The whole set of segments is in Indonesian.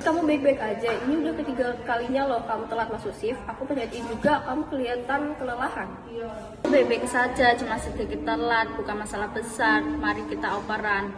kamu baik-baik aja. Ini udah ketiga kalinya loh kamu telat masuk shift. Aku perhatiin juga kamu kelihatan kelelahan. Baik-baik saja, cuma sedikit telat, bukan masalah besar. Mari kita operan.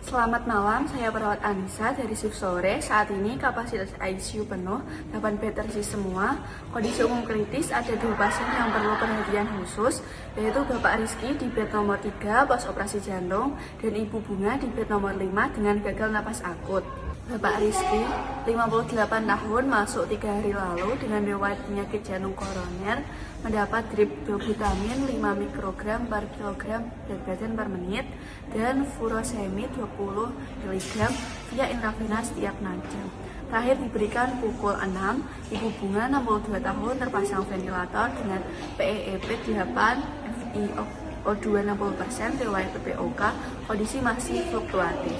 Selamat malam, saya perawat Anissa dari shift sore. Saat ini kapasitas ICU penuh, 8 bed terisi semua. Kondisi umum kritis, ada 2 pasien yang perlu perhatian khusus, yaitu Bapak Rizky di bed nomor 3 pos operasi jantung dan Ibu Bunga di bed nomor 5 dengan gagal napas akut. Bapak Rizky, 58 tahun, masuk 3 hari lalu dengan riwayat penyakit jantung koroner, mendapat drip dovitamin 5 mikrogram per kilogram berat badan per menit, dan furosemid 20 mg via intravenous setiap 6 jam. Terakhir diberikan pukul 6, Ibu Bunga 62 tahun terpasang ventilator dengan PEEP 8, FiO2 60%, riwayat PPOK, kondisi masih fluktuatif.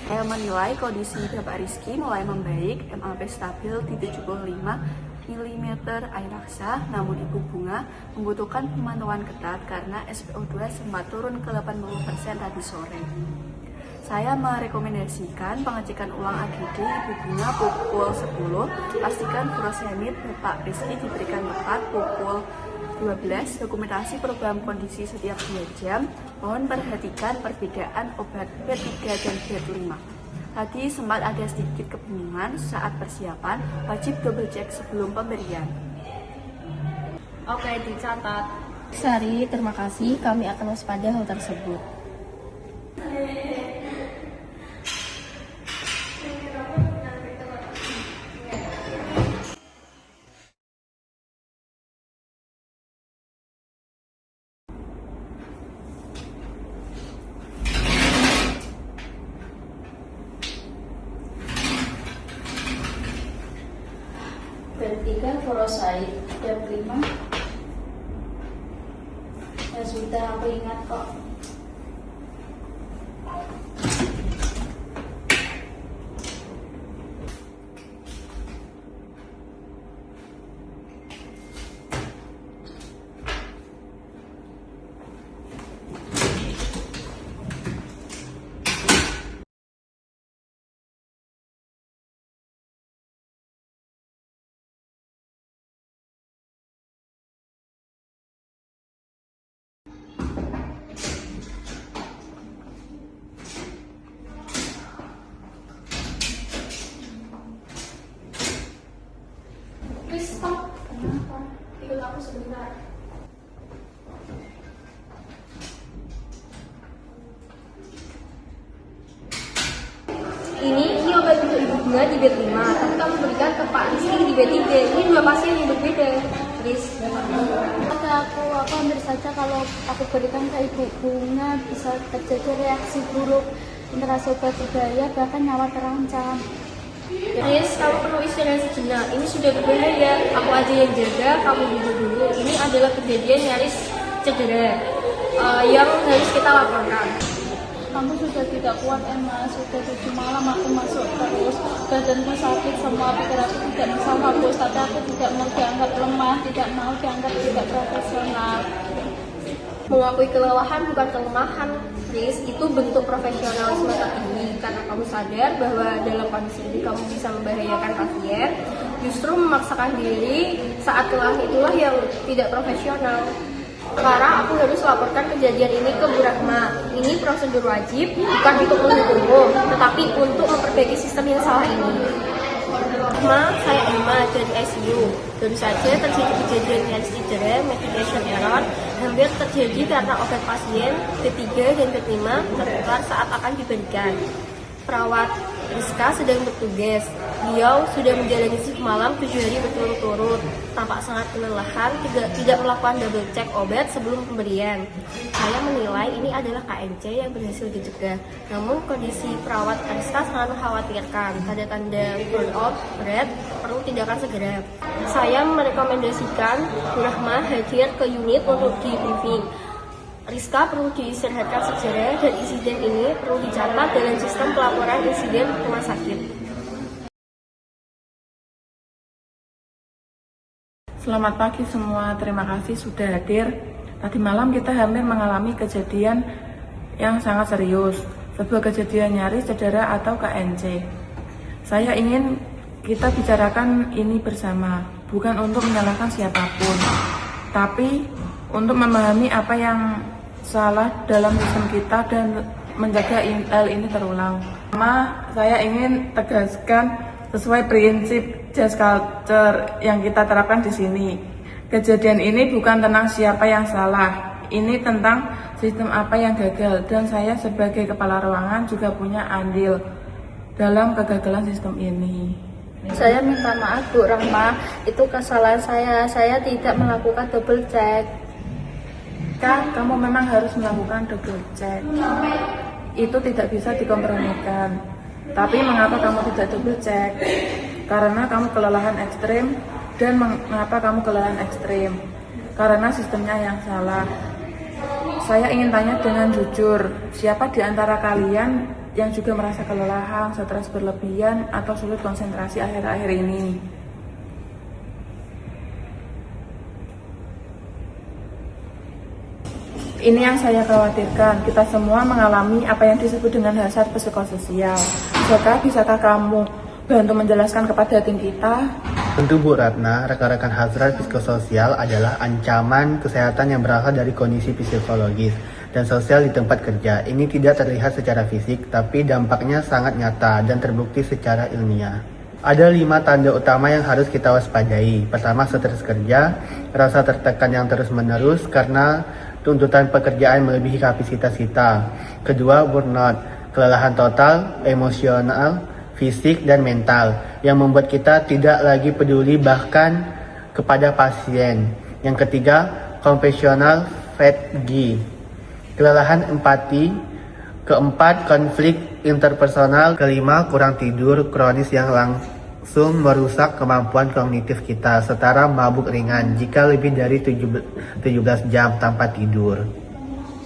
Saya menilai kondisi Bapak Rizky mulai membaik, MAP stabil di 75 mm air raksa, namun Ibu Bunga membutuhkan pemantauan ketat karena SpO2 sempat turun ke 80% tadi sore. Saya merekomendasikan pengecekan ulang AGD Ibu Bunga pukul 10, pastikan furosemid Bapak Rizky diberikan tepat pukul 12, dokumentasi perubahan kondisi setiap 2 jam, mohon perhatikan perbedaan obat bed 3 dan bed 5. Tadi sempat ada sedikit kebingungan saat persiapan, wajib double check sebelum pemberian. Oke, dicatat. Sari, terima kasih. Kami akan waspada hal tersebut. Bertiga furosaid, dan 5. Ya sudah, aku ingat kok. Please stop. Kenapa? Ikut aku sebentar. Ini obat untuk Ibu Bunga di bed 5, tapi kamu berikan ke Pak Rizky di bed 3. Ini 2 pasien yang berbeda. Riz, Kata aku hampir saja kalau aku berikan ke Ibu Bunga bisa terjadi reaksi buruk, interaksi obat berbahaya, bahkan nyawa terancam. Riz, kamu perlu istirahat sejenak. Ini sudah berbahaya. Aku aja yang jaga, kamu duduk dulu. Ini adalah kejadian nyaris cedera yang harus kita laporkan. Aku sudah tidak kuat, Emma. Sudah 7 malam aku masuk terus. Badanku sakit, semua pikiranku tidak bisa fokus. Tapi aku tidak mau dianggap lemah, tidak mau dianggap tidak profesional. Mengakui kelelahan bukan kelemahan, Riz. Itu bentuk profesionalisme tertinggi. Karena kamu sadar bahwa dalam kondisi ini kamu bisa membahayakan pasien. Justru memaksakan diri saat kelelahan itulah yang tidak profesional. Sekarang aku harus laporkan kejadian ini ke Bu Rahma. Ini prosedur wajib, bukan untuk menghukummu, tetapi untuk memperbaiki sistem yang salah ini. Rahma, saya Emma dari ICU. Baru saja terjadi kejadian nyaris cedera, medication error, hampir terjadi karena obat pasien ketiga dan kelima tertukar saat akan diberikan. Perawat Rizka sedang bertugas. Beliau sudah menjalani shift malam 7 hari berturut-turut. Tampak sangat kelelahan, tidak melakukan double check obat sebelum pemberian. Saya menilai ini adalah KNC yang berhasil dicegah. Namun kondisi perawat Rizka sangat mengkhawatirkan. Tanda-tanda burnout berat perlu tindakan segera. Saya merekomendasikan Bu Rahma hadir ke unit untuk di briefing. Rizka perlu diistirahatkan segera dan insiden ini perlu dicatat dalam sistem pelaporan insiden rumah sakit. Selamat pagi semua, terima kasih sudah hadir. Tadi malam kita hampir mengalami kejadian yang sangat serius. sebuah kejadian nyaris cedera atau KNC. Saya ingin kita bicarakan ini bersama, bukan untuk menyalahkan siapapun, tapi untuk memahami apa yang salah dalam sistem kita dan mencegah hal ini terulang. Pertama, saya ingin tegaskan sesuai prinsip just culture yang kita terapkan di sini. Kejadian ini bukan tentang siapa yang salah, ini tentang sistem apa yang gagal, dan saya sebagai kepala ruangan juga punya andil dalam kegagalan sistem ini. Saya minta maaf Bu Rahma, itu kesalahan saya tidak melakukan double check. Kak, kamu memang harus melakukan double check. Itu tidak bisa dikompromikan. Tapi mengapa kamu tidak double check? Karena kamu kelelahan ekstrim. Dan mengapa kamu kelelahan ekstrim? Karena sistemnya yang salah. Saya ingin tanya dengan jujur, siapa di antara kalian yang juga merasa kelelahan, stres berlebihan, atau sulit konsentrasi akhir-akhir ini? Ini yang saya khawatirkan, kita semua mengalami apa yang disebut dengan hazard psikososial. Bisakah kamu bantu menjelaskan kepada tim kita? Tentu Bu Ratna, rekan-rekan hazard psikososial adalah ancaman kesehatan yang berasal dari kondisi psikologis dan sosial di tempat kerja. Ini tidak terlihat secara fisik, tapi dampaknya sangat nyata dan terbukti secara ilmiah. Ada 5 tanda utama yang harus kita waspadai. Pertama, stres kerja, rasa tertekan yang terus-menerus karena tuntutan pekerjaan melebihi kapasitas kita. Kedua, burnout, kelelahan total, emosional, fisik, dan mental yang membuat kita tidak lagi peduli bahkan kepada pasien. Yang ketiga, compassional fatigue, kelelahan empati. Keempat, konflik interpersonal. Kelima, kurang tidur kronis yang langsung merusak kemampuan kognitif kita, setara mabuk ringan jika lebih dari 17 jam tanpa tidur.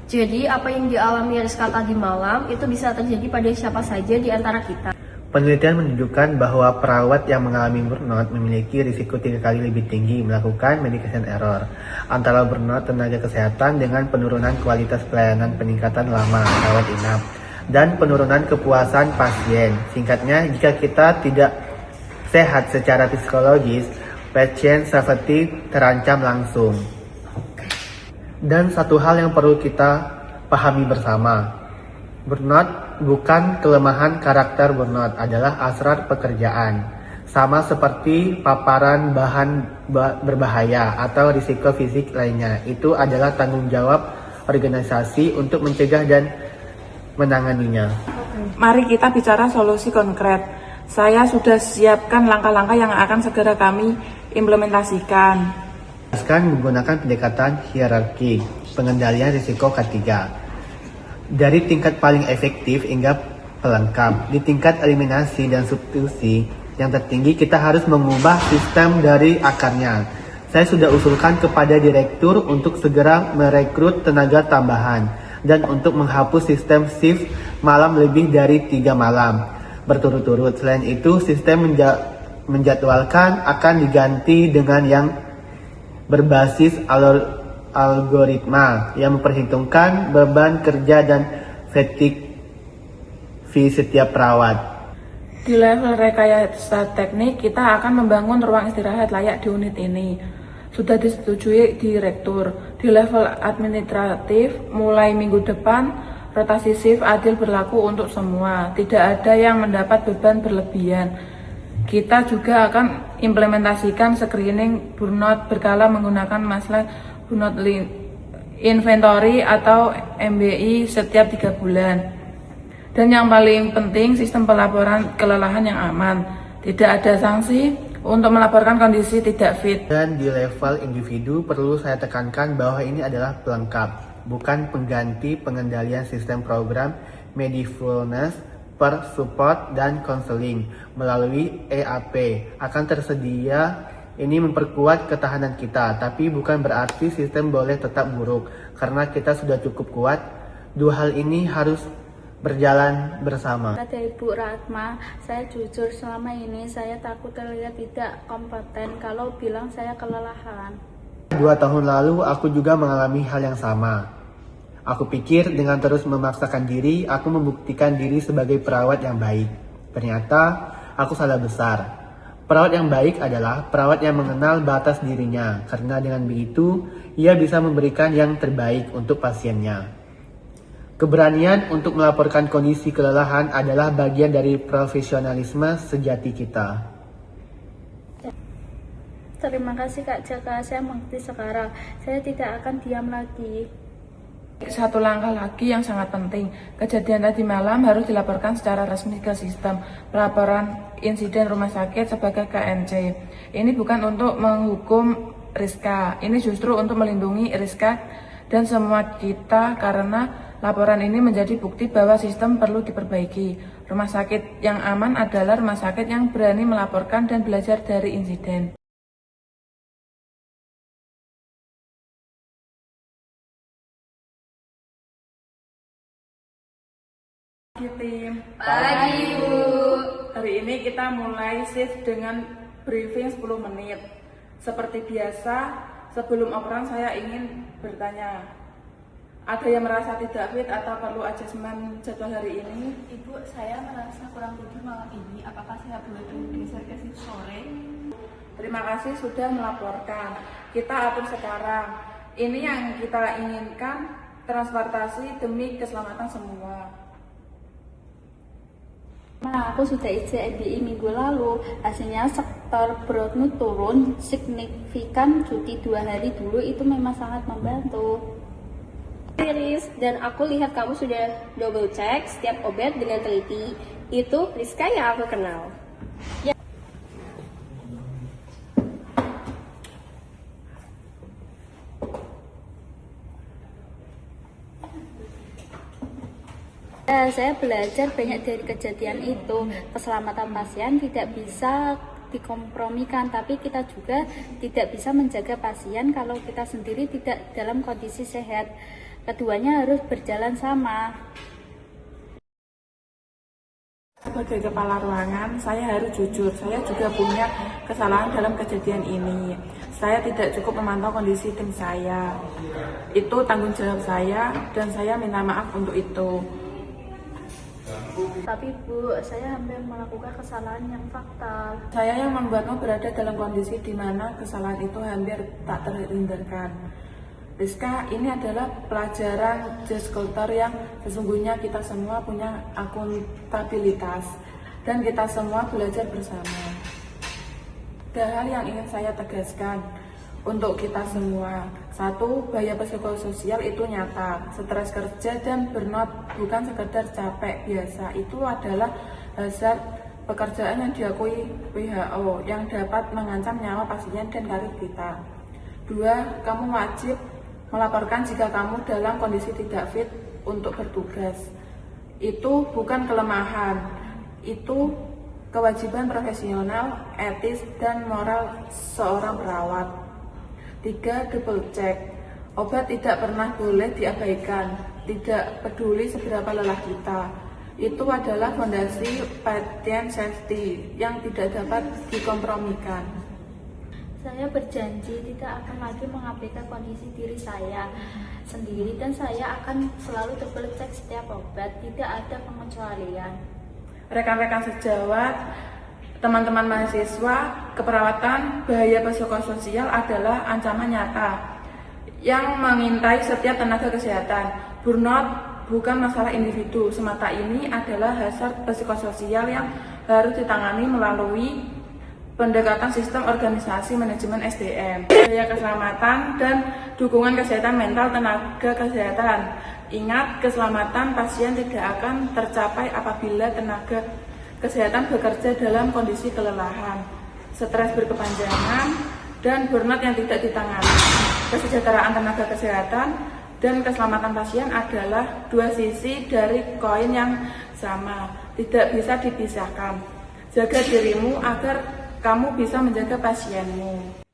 Jadi apa yang dialami Rizka tadi malam itu bisa terjadi pada siapa saja di antara kita. Penelitian menunjukkan bahwa perawat yang mengalami burnout memiliki risiko 3 kali lebih tinggi melakukan medication error antara burnout tenaga kesehatan dengan penurunan kualitas pelayanan, peningkatan lama rawat inap, dan penurunan kepuasan pasien. Singkatnya, jika kita tidak sehat secara psikologis, patient safety terancam langsung. Dan satu hal yang perlu kita pahami bersama, burnout bukan kelemahan karakter. Burnout adalah hasrat pekerjaan. Sama seperti paparan bahan berbahaya atau risiko fisik lainnya. Itu adalah tanggung jawab organisasi untuk mencegah dan menanganinya. Mari kita bicara solusi konkret. Saya sudah siapkan langkah-langkah yang akan segera kami implementasikan. Menggunakan pendekatan hierarki pengendalian risiko K3. Dari tingkat paling efektif hingga pelengkap. Di tingkat eliminasi dan substitusi yang tertinggi, kita harus mengubah sistem dari akarnya. Saya sudah usulkan kepada direktur untuk segera merekrut tenaga tambahan dan untuk menghapus sistem shift malam lebih dari 3 malam berturut-turut. Selain itu, sistem menjadwalkan akan diganti dengan yang berbasis algoritma yang memperhitungkan beban kerja dan fatigue fee setiap perawat. Di level rekayasa teknik, kita akan membangun ruang istirahat layak di unit ini. Sudah disetujui direktur. Di level administratif, mulai minggu depan, rotasi shift adil berlaku untuk semua. Tidak ada yang mendapat beban berlebihan. Kita juga akan implementasikan screening burnout berkala menggunakan masalah burnout inventory atau MBI setiap 3 bulan. Dan yang paling penting, sistem pelaporan kelelahan yang aman. Tidak ada sanksi untuk melaporkan kondisi tidak fit. Dan di level individu perlu saya tekankan bahwa ini adalah pelengkap, bukan pengganti pengendalian sistem program mindfulness per support dan konseling melalui EAP akan tersedia. Ini memperkuat ketahanan kita, tapi bukan berarti sistem boleh tetap buruk karena kita sudah cukup kuat. 2 hal ini harus berjalan bersama. Kata Ibu Ratma, saya jujur selama ini saya takut terlihat tidak kompeten kalau bilang saya kelelahan. 2 tahun lalu aku juga mengalami hal yang sama. Aku pikir dengan terus memaksakan diri, aku membuktikan diri sebagai perawat yang baik. Ternyata, aku salah besar. Perawat yang baik adalah perawat yang mengenal batas dirinya, karena dengan begitu, ia bisa memberikan yang terbaik untuk pasiennya. Keberanian untuk melaporkan kondisi kelelahan adalah bagian dari profesionalisme sejati kita. Terima kasih Kak Jaka, saya mengerti sekarang. Saya tidak akan diam lagi. Satu langkah lagi yang sangat penting, kejadian tadi malam harus dilaporkan secara resmi ke sistem pelaporan insiden rumah sakit sebagai KNC. Ini bukan untuk menghukum Rizka, ini justru untuk melindungi Rizka dan semua kita karena laporan ini menjadi bukti bahwa sistem perlu diperbaiki. Rumah sakit yang aman adalah rumah sakit yang berani melaporkan dan belajar dari insiden. Tim. Pagi, Bu. Hari ini kita mulai shift dengan briefing 10 menit. Seperti biasa, sebelum operan saya ingin bertanya, ada yang merasa tidak fit atau perlu adjustment jadwal hari ini? Ibu, saya merasa kurang tidur malam ini. Apakah saya boleh bergeser ke shift sore? Terima kasih sudah melaporkan. Kita atur sekarang. Ini yang kita inginkan, transportasi demi keselamatan semua. Nah, aku sudah isi MBI minggu lalu. Hasilnya sektor Broadmoor turun signifikan. Cuti 2 hari dulu itu memang sangat membantu. Iris, dan aku lihat kamu sudah double check setiap obat dengan teliti. Itu Rizka yang aku kenal. Dan saya belajar banyak dari kejadian itu. Keselamatan pasien tidak bisa dikompromikan, tapi kita juga tidak bisa menjaga pasien kalau kita sendiri tidak dalam kondisi sehat. Keduanya harus berjalan sama. Sebagai kepala ruangan, saya harus jujur. Saya juga punya kesalahan dalam kejadian ini. Saya tidak cukup memantau kondisi tim saya. Itu tanggung jawab saya dan saya minta maaf untuk itu. Tapi Bu, saya hampir melakukan kesalahan yang fatal. Saya yang membuatmu berada dalam kondisi di mana kesalahan itu hampir tak terhindarkan. Rizka, ini adalah pelajaran just culture yang sesungguhnya kita semua punya akuntabilitas dan kita semua belajar bersama. Ada hal yang ingin saya tegaskan untuk kita semua. Satu, bahaya psikososial itu nyata. Stres kerja dan burnout bukan sekedar capek biasa. Itu adalah hazard pekerjaan yang diakui WHO yang dapat mengancam nyawa pasien dan karir kita. Dua, kamu wajib melaporkan jika kamu dalam kondisi tidak fit untuk bertugas. Itu bukan kelemahan. Itu kewajiban profesional, etis, dan moral seorang perawat. 3. Double check. Obat tidak pernah boleh diabaikan, tidak peduli seberapa lelah kita. Itu adalah fondasi patient safety yang tidak dapat dikompromikan. Saya berjanji tidak akan lagi mengabaikan kondisi diri saya sendiri dan saya akan selalu double check setiap obat, tidak ada pengecualian. Rekan-rekan sejawat, teman-teman mahasiswa, keperawatan bahaya psikososial adalah ancaman nyata yang mengintai setiap tenaga kesehatan. Burnout bukan masalah individu semata, ini adalah hazard psikososial yang harus ditangani melalui pendekatan sistem organisasi manajemen SDM, biaya keselamatan dan dukungan kesehatan mental tenaga kesehatan. Ingat, keselamatan pasien tidak akan tercapai apabila tenaga kesehatan bekerja dalam kondisi kelelahan, stres berkepanjangan, dan burnout yang tidak ditangani. Kesejahteraan tenaga kesehatan dan keselamatan pasien adalah dua sisi dari koin yang sama, tidak bisa dipisahkan. Jaga dirimu agar kamu bisa menjaga pasienmu.